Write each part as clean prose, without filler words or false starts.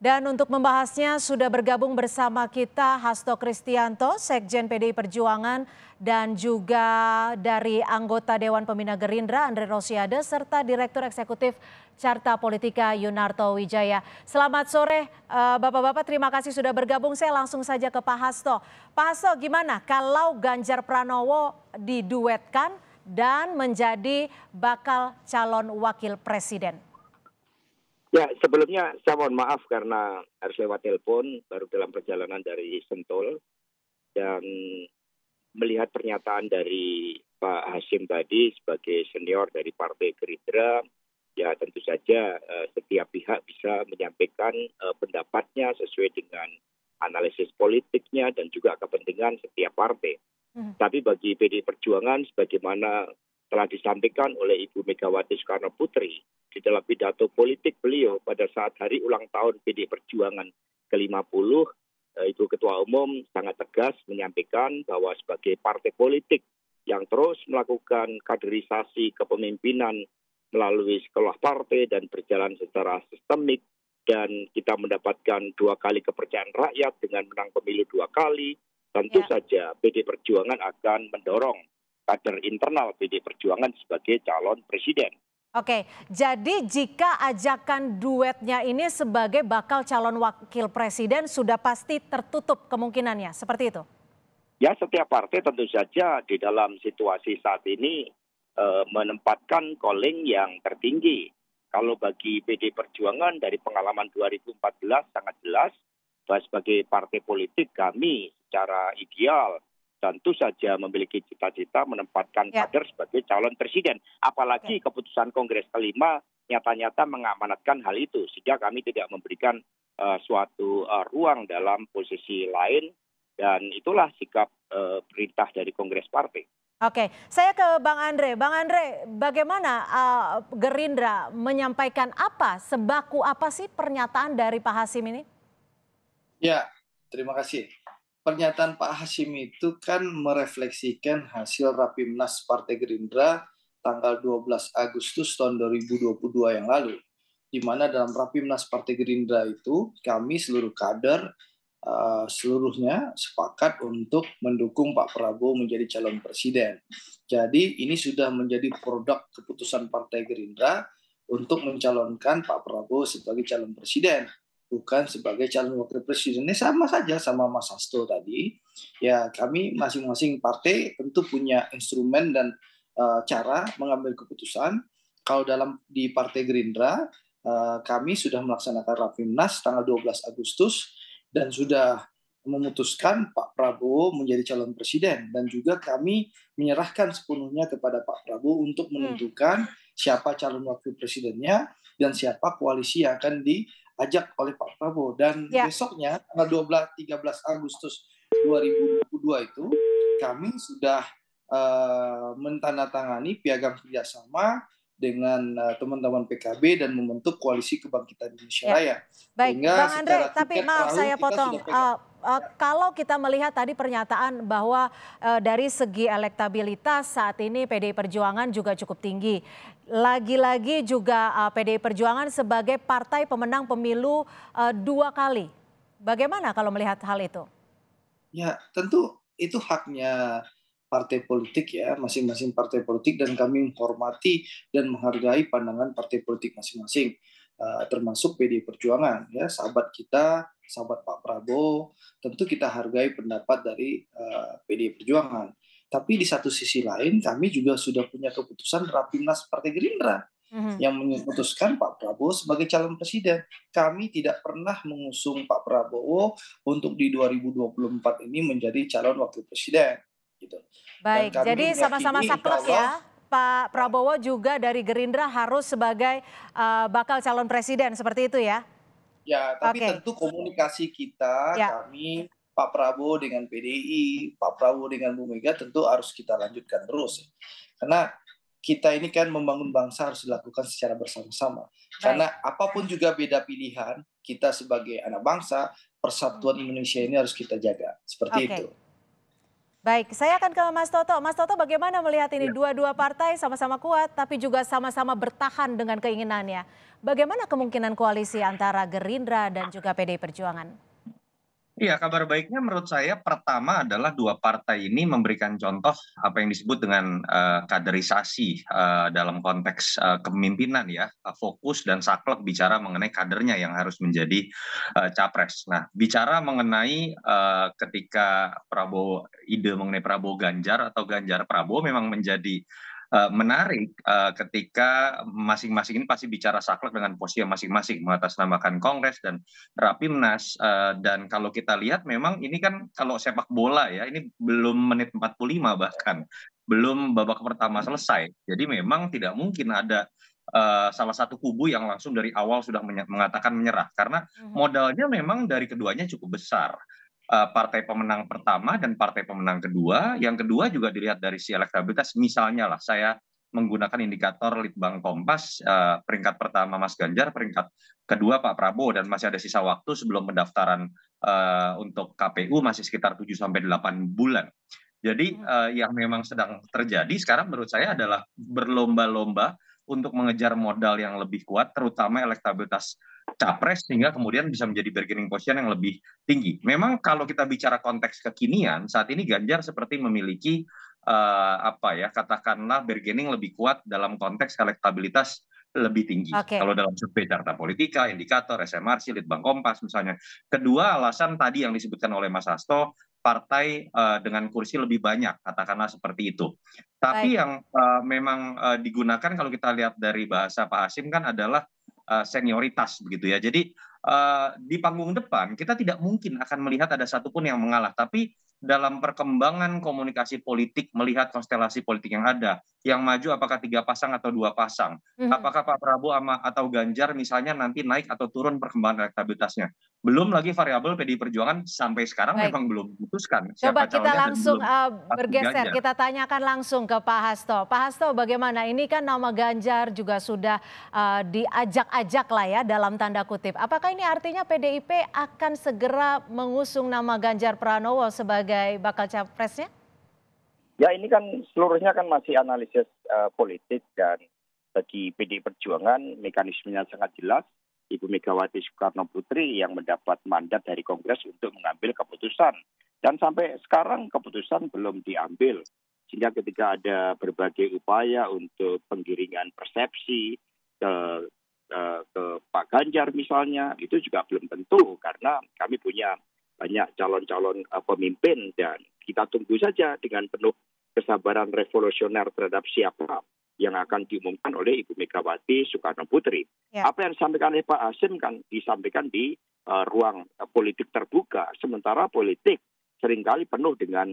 Dan untuk membahasnya sudah bergabung bersama kita Hasto Kristianto, Sekjen PDI Perjuangan, dan juga dari anggota Dewan Pembina Gerindra Andre Rosiade, serta Direktur Eksekutif Carta Politika Yunarto Wijaya. Selamat sore Bapak-Bapak, terima kasih sudah bergabung. Saya langsung saja ke Pak Hasto. Pak Hasto, gimana kalau Ganjar Pranowo diduetkan dan menjadi bakal calon wakil presiden? Ya, sebelumnya saya mohon maaf karena harus lewat telepon, baru dalam perjalanan dari Sentul. Dan melihat pernyataan dari Pak Hasyim tadi sebagai senior dari Partai Gerindra, ya tentu saja setiap pihak bisa menyampaikan pendapatnya sesuai dengan analisis politiknya dan juga kepentingan setiap partai. Tapi bagi PDI Perjuangan, sebagaimana telah disampaikan oleh Ibu Megawati Soekarno Putri di dalam pidato politik beliau pada saat hari ulang tahun PDI Perjuangan ke-50, Ibu Ketua Umum sangat tegas menyampaikan bahwa sebagai partai politik yang terus melakukan kaderisasi kepemimpinan melalui sekolah partai dan berjalan secara sistemik, dan kita mendapatkan 2 kali kepercayaan rakyat dengan menang pemilu 2 kali, tentu saja PDI Perjuangan akan mendorong kader internal PDI Perjuangan sebagai calon presiden. Oke, jadi jika ajakan duetnya ini sebagai bakal calon wakil presiden sudah pasti tertutup kemungkinannya, seperti itu? Ya, setiap partai tentu saja di dalam situasi saat ini menempatkan calling yang tertinggi. Kalau bagi PDI Perjuangan dari pengalaman 2014 sangat jelas bahwa sebagai partai politik kami secara ideal tentu saja memiliki cita-cita menempatkan kader sebagai calon presiden. Apalagi keputusan Kongres kelima nyata-nyata mengamanatkan hal itu. Sehingga kami tidak memberikan suatu ruang dalam posisi lain. Dan itulah sikap perintah dari Kongres Partai. Oke, saya ke Bang Andre. Bang Andre, bagaimana Gerindra menyampaikan apa, sebaku apa sih pernyataan dari Pak Hasyim ini? Ya, terima kasih. Pernyataan Pak Hasyim itu kan merefleksikan hasil Rapimnas Partai Gerindra tanggal 12 Agustus tahun 2022 yang lalu. Di mana dalam Rapimnas Partai Gerindra itu kami seluruh kader seluruhnya sepakat untuk mendukung Pak Prabowo menjadi calon presiden. Jadi ini sudah menjadi produk keputusan Partai Gerindra untuk mencalonkan Pak Prabowo sebagai calon presiden, bukan sebagai calon wakil presiden. Ini sama saja sama Mas Hasto tadi. Ya, kami masing-masing partai tentu punya instrumen dan cara mengambil keputusan. Kalau di Partai Gerindra, kami sudah melaksanakan Rapimnas tanggal 12 Agustus dan sudah memutuskan Pak Prabowo menjadi calon presiden, dan juga kami menyerahkan sepenuhnya kepada Pak Prabowo untuk menentukan siapa calon wakil presidennya dan siapa koalisi yang akan diajak oleh Pak Prabowo. Dan besoknya tanggal 13 Agustus 2022 itu kami sudah mentandatangani piagam kerjasama dengan teman-teman PKB dan membentuk Koalisi Kebangkitan Indonesia Raya. Baik, Bang Andre, tapi maaf saya potong. Kalau kita melihat tadi pernyataan bahwa dari segi elektabilitas saat ini PDI Perjuangan juga cukup tinggi. Lagi-lagi juga PDI Perjuangan sebagai partai pemenang pemilu 2 kali. Bagaimana kalau melihat hal itu? Ya, tentu itu haknya partai politik ya, masing-masing partai politik, dan kami menghormati dan menghargai pandangan partai politik masing-masing, termasuk PDI Perjuangan ya, sahabat kita, sahabat Pak Prabowo, tentu kita hargai pendapat dari PDI Perjuangan. Tapi di satu sisi lain kami juga sudah punya keputusan Rapimnas Partai Gerindra yang memutuskan Pak Prabowo sebagai calon presiden. Kami tidak pernah mengusung Pak Prabowo untuk di 2024 ini menjadi calon wakil presiden. Gitu. Baik, jadi sama-sama saklek ya, Pak Prabowo juga dari Gerindra harus sebagai bakal calon presiden, seperti itu ya? Ya, tapi tentu komunikasi kita, kami, Pak Prabowo dengan PDI, Pak Prabowo dengan Bu Mega tentu harus kita lanjutkan terus. Karena kita ini kan membangun bangsa harus dilakukan secara bersama-sama. Karena apapun juga beda pilihan, kita sebagai anak bangsa, persatuan Indonesia ini harus kita jaga. Seperti itu. Baik, saya akan ke Mas Toto. Mas Toto, bagaimana melihat ini dua-dua partai sama-sama kuat tapi juga sama-sama bertahan dengan keinginannya. Bagaimana kemungkinan koalisi antara Gerindra dan juga PDI Perjuangan? Iya, kabar baiknya menurut saya pertama adalah dua partai ini memberikan contoh apa yang disebut dengan kaderisasi dalam konteks kepemimpinan ya, fokus dan saklek bicara mengenai kadernya yang harus menjadi capres. Nah, bicara mengenai ketika ide mengenai Prabowo Ganjar atau Ganjar Prabowo memang menjadi menarik ketika masing-masing ini pasti bicara saklek dengan posisi masing-masing, mengatasnamakan Kongres dan Rapimnas, dan kalau kita lihat memang ini kan kalau sepak bola ya, ini belum menit 45 bahkan, belum babak pertama selesai. Jadi memang tidak mungkin ada salah satu kubu yang langsung dari awal sudah mengatakan menyerah, karena modalnya memang dari keduanya cukup besar. Partai pemenang pertama dan partai pemenang kedua. Yang kedua juga dilihat dari si elektabilitas. Misalnya lah, saya menggunakan indikator Litbang Kompas, peringkat pertama Mas Ganjar, peringkat kedua Pak Prabowo, dan masih ada sisa waktu sebelum pendaftaran untuk KPU masih sekitar 7-8 bulan. Jadi yang memang sedang terjadi sekarang menurut saya adalah berlomba-lomba untuk mengejar modal yang lebih kuat, terutama elektabilitas capres, sehingga kemudian bisa menjadi bargaining position yang lebih tinggi. Memang kalau kita bicara konteks kekinian, saat ini Ganjar seperti memiliki katakanlah bargaining lebih kuat dalam konteks elektabilitas lebih tinggi. Oke. Kalau dalam survei Carta Politika, indikator, SMRC, Litbang Kompas misalnya. Kedua, alasan tadi yang disebutkan oleh Mas Hasto, partai dengan kursi lebih banyak, katakanlah seperti itu. Tapi Baik. yang memang digunakan kalau kita lihat dari bahasa Pak Hasim kan adalah senioritas begitu ya. Jadi di panggung depan kita tidak mungkin akan melihat ada satupun yang mengalah. Tapi dalam perkembangan komunikasi politik, melihat konstelasi politik yang ada, yang maju apakah 3 pasang atau 2 pasang, apakah Pak Prabowo atau Ganjar misalnya nanti naik atau turun perkembangan elektabilitasnya. Belum lagi variabel PDI Perjuangan sampai sekarang Baik. memang belum memutuskan Coba siapa kita calonnya dan langsung belum pasti bergeser, Ganjar. kita tanyakan langsung ke Pak Hasto. Pak Hasto, bagaimana? Ini kan nama Ganjar juga sudah diajak-ajak lah ya dalam tanda kutip. Apakah ini artinya PDIP akan segera mengusung nama Ganjar Pranowo sebagai bakal capresnya? Ya, ini kan seluruhnya kan masih analisis politik, dan bagi PDI Perjuangan mekanismenya sangat jelas. Ibu Megawati Soekarno Putri yang mendapat mandat dari Kongres untuk mengambil keputusan. Dan sampai sekarang keputusan belum diambil. Sehingga ketika ada berbagai upaya untuk penggiringan persepsi ke Pak Ganjar misalnya, itu juga belum tentu. Karena kami punya banyak calon-calon pemimpin, dan kita tunggu saja dengan penuh kesabaran revolusioner terhadap siapa yang akan diumumkan oleh Ibu Megawati Soekarno Putri. Ya. Apa yang disampaikan oleh Pak Hasim kan disampaikan di ruang politik terbuka, sementara politik seringkali penuh dengan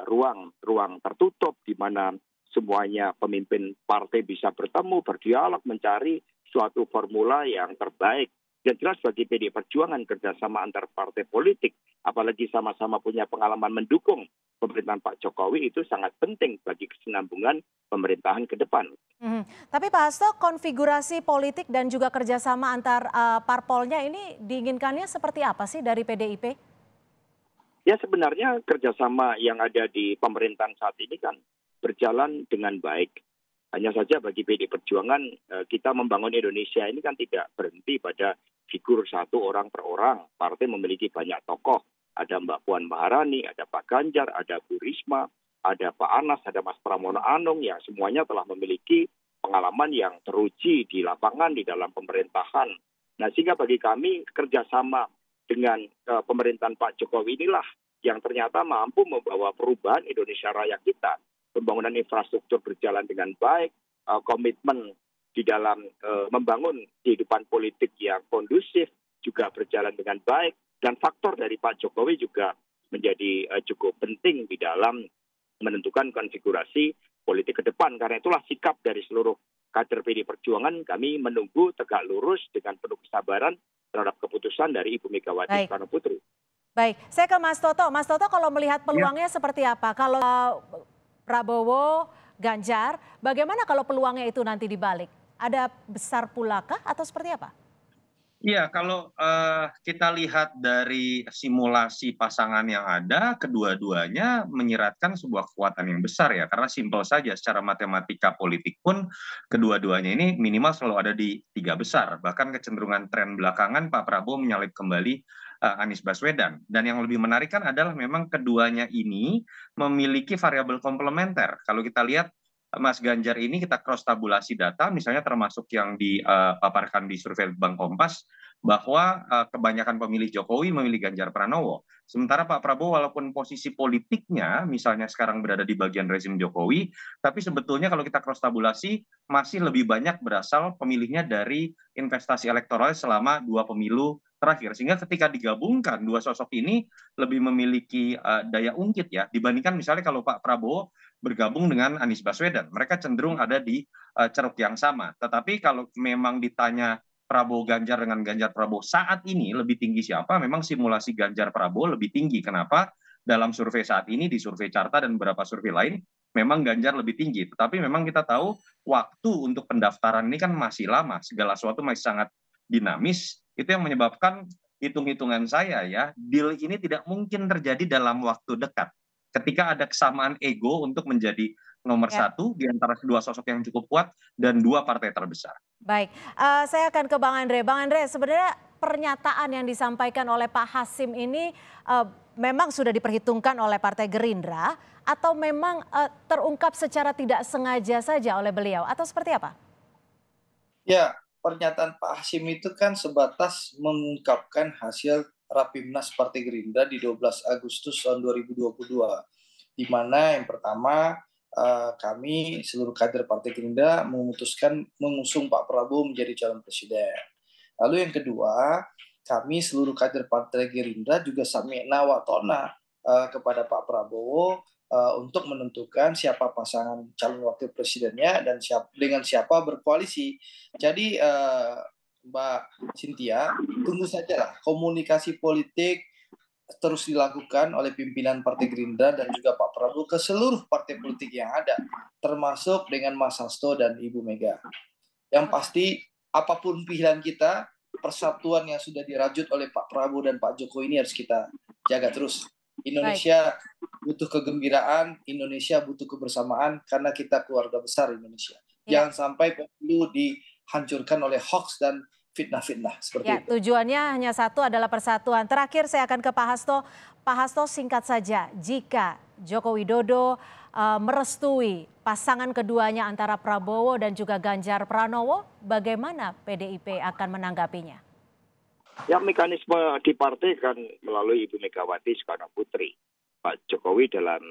ruang tertutup di mana semuanya pemimpin partai bisa bertemu, berdialog, mencari suatu formula yang terbaik. Yang jelas bagi PDI Perjuangan, kerjasama antar partai politik, apalagi sama-sama punya pengalaman mendukung pemerintahan Pak Jokowi, itu sangat penting bagi kesinambungan pemerintahan ke depan. Tapi Pak Hasto, konfigurasi politik dan juga kerjasama antar parpolnya ini diinginkannya seperti apa sih dari PDIP? Ya, sebenarnya kerjasama yang ada di pemerintahan saat ini kan berjalan dengan baik. Hanya saja bagi PDI Perjuangan, kita membangun Indonesia ini kan tidak berhenti pada figur satu orang per orang. Partai memiliki banyak tokoh. Ada Mbak Puan Maharani, ada Pak Ganjar, ada Bu Risma, ada Pak Anas, ada Mas Pramono Anung, yang semuanya telah memiliki pengalaman yang teruji di lapangan, di dalam pemerintahan. Nah, sehingga bagi kami kerjasama dengan pemerintahan Pak Jokowi inilah yang ternyata mampu membawa perubahan Indonesia Raya kita. Pembangunan infrastruktur berjalan dengan baik, komitmen di dalam membangun kehidupan politik yang kondusif juga berjalan dengan baik, dan faktor dari Pak Jokowi juga menjadi cukup penting di dalam menentukan konfigurasi politik ke depan. Karena itulah sikap dari seluruh kader PDI Perjuangan, kami menunggu tegak lurus dengan penuh kesabaran terhadap keputusan dari Ibu Megawati Soekarno Putri. Baik, saya ke Mas Toto. Mas Toto, kalau melihat peluangnya seperti apa? Kalau Prabowo, Ganjar, bagaimana kalau peluangnya itu nanti dibalik? Ada besar pulakah atau seperti apa? Iya, kalau kita lihat dari simulasi pasangan yang ada, kedua-duanya menyiratkan sebuah kekuatan yang besar ya, karena simpel saja secara matematika politik pun kedua-duanya ini minimal selalu ada di tiga besar. Bahkan kecenderungan tren belakangan Pak Prabowo menyalip kembali Anies Baswedan. Dan yang lebih menarik kan adalah memang keduanya ini memiliki variabel komplementer. Kalau kita lihat Mas Ganjar ini kita cross tabulasi data, misalnya termasuk yang dipaparkan di survei Bank Kompas, bahwa kebanyakan pemilih Jokowi memilih Ganjar Pranowo. Sementara Pak Prabowo walaupun posisi politiknya misalnya sekarang berada di bagian rezim Jokowi, tapi sebetulnya kalau kita cross tabulasi masih lebih banyak berasal pemilihnya dari investasi elektoral selama 2 pemilu terakhir. Sehingga ketika digabungkan dua sosok ini lebih memiliki daya ungkit ya dibandingkan misalnya kalau Pak Prabowo bergabung dengan Anies Baswedan. Mereka cenderung ada di ceruk yang sama. Tetapi kalau memang ditanya Prabowo Ganjar dengan Ganjar Prabowo saat ini lebih tinggi siapa? Memang simulasi Ganjar Prabowo lebih tinggi. Kenapa? Dalam survei saat ini, di survei Carta dan beberapa survei lain, memang Ganjar lebih tinggi. Tetapi memang kita tahu waktu untuk pendaftaran ini kan masih lama. Segala sesuatu masih sangat dinamis. Itu yang menyebabkan hitung-hitungan saya ya, deal ini tidak mungkin terjadi dalam waktu dekat ketika ada kesamaan ego untuk menjadi nomor Ya. satu di antara kedua sosok yang cukup kuat dan dua partai terbesar. Baik, saya akan ke Bang Andre. Bang Andre, sebenarnya pernyataan yang disampaikan oleh Pak Hasim ini memang sudah diperhitungkan oleh Partai Gerindra atau memang terungkap secara tidak sengaja saja oleh beliau atau seperti apa? Ya, pernyataan Pak Hasim itu kan sebatas mengungkapkan hasil Rapimnas Partai Gerindra di 12 Agustus tahun 2022. Di mana yang pertama kami seluruh kader Partai Gerindra memutuskan mengusung Pak Prabowo menjadi calon presiden. Lalu yang kedua, kami seluruh kader Partai Gerindra juga sami'na wa ta'na kepada Pak Prabowo untuk menentukan siapa pasangan calon wakil presidennya dan dengan siapa berkoalisi. Jadi Mbak Cynthia, tunggu saja lah komunikasi politik terus dilakukan oleh pimpinan Partai Gerindra dan juga Pak Prabowo ke seluruh partai politik yang ada, termasuk dengan Mas Hasto dan Ibu Mega. Yang pasti apapun pilihan kita, persatuan yang sudah dirajut oleh Pak Prabowo dan Pak Jokowi ini harus kita jaga terus. Indonesia butuh kegembiraan, Indonesia butuh kebersamaan karena kita keluarga besar Indonesia. Ya. Jangan sampai pemilu dihancurkan oleh hoax dan fitnah-fitnah seperti Ya, itu. tujuannya hanya satu adalah persatuan. Terakhir saya akan ke Pak Hasto. Pak Hasto, singkat saja, jika Joko Widodo merestui pasangan keduanya antara Prabowo dan juga Ganjar Pranowo, bagaimana PDIP akan menanggapinya? Ya, mekanisme di partai kan melalui Ibu Megawati Soekarno Putri. Pak Jokowi dalam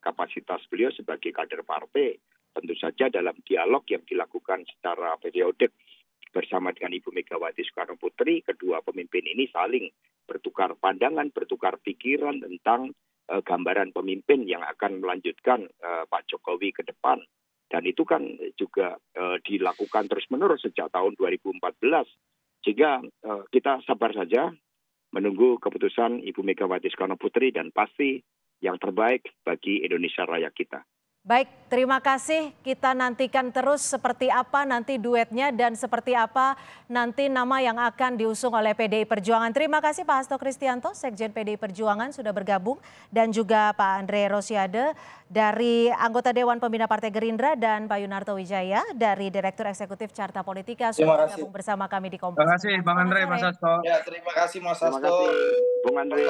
kapasitas beliau sebagai kader partai, tentu saja dalam dialog yang dilakukan secara periodik bersama dengan Ibu Megawati Soekarno Putri, kedua pemimpin ini saling bertukar pandangan, bertukar pikiran tentang gambaran pemimpin yang akan melanjutkan Pak Jokowi ke depan. Dan itu kan juga dilakukan terus-menerus sejak tahun 2014. Sehingga kita sabar saja menunggu keputusan Ibu Megawati Soekarno Putri dan pasti yang terbaik bagi Indonesia Raya kita. Baik, terima kasih. Kita nantikan terus seperti apa nanti duetnya dan seperti apa nanti nama yang akan diusung oleh PDI Perjuangan. Terima kasih Pak Hasto Kristianto, Sekjen PDI Perjuangan sudah bergabung. Dan juga Pak Andre Rosiade dari anggota Dewan Pembina Partai Gerindra dan Pak Yunarto Wijaya dari Direktur Eksekutif Carta Politika sudah bergabung bersama kami di Kompas. Terima kasih Bang Andre, Mas Hasto. Ya, terima kasih Mas Terima Hasto. kasih Bung Andre.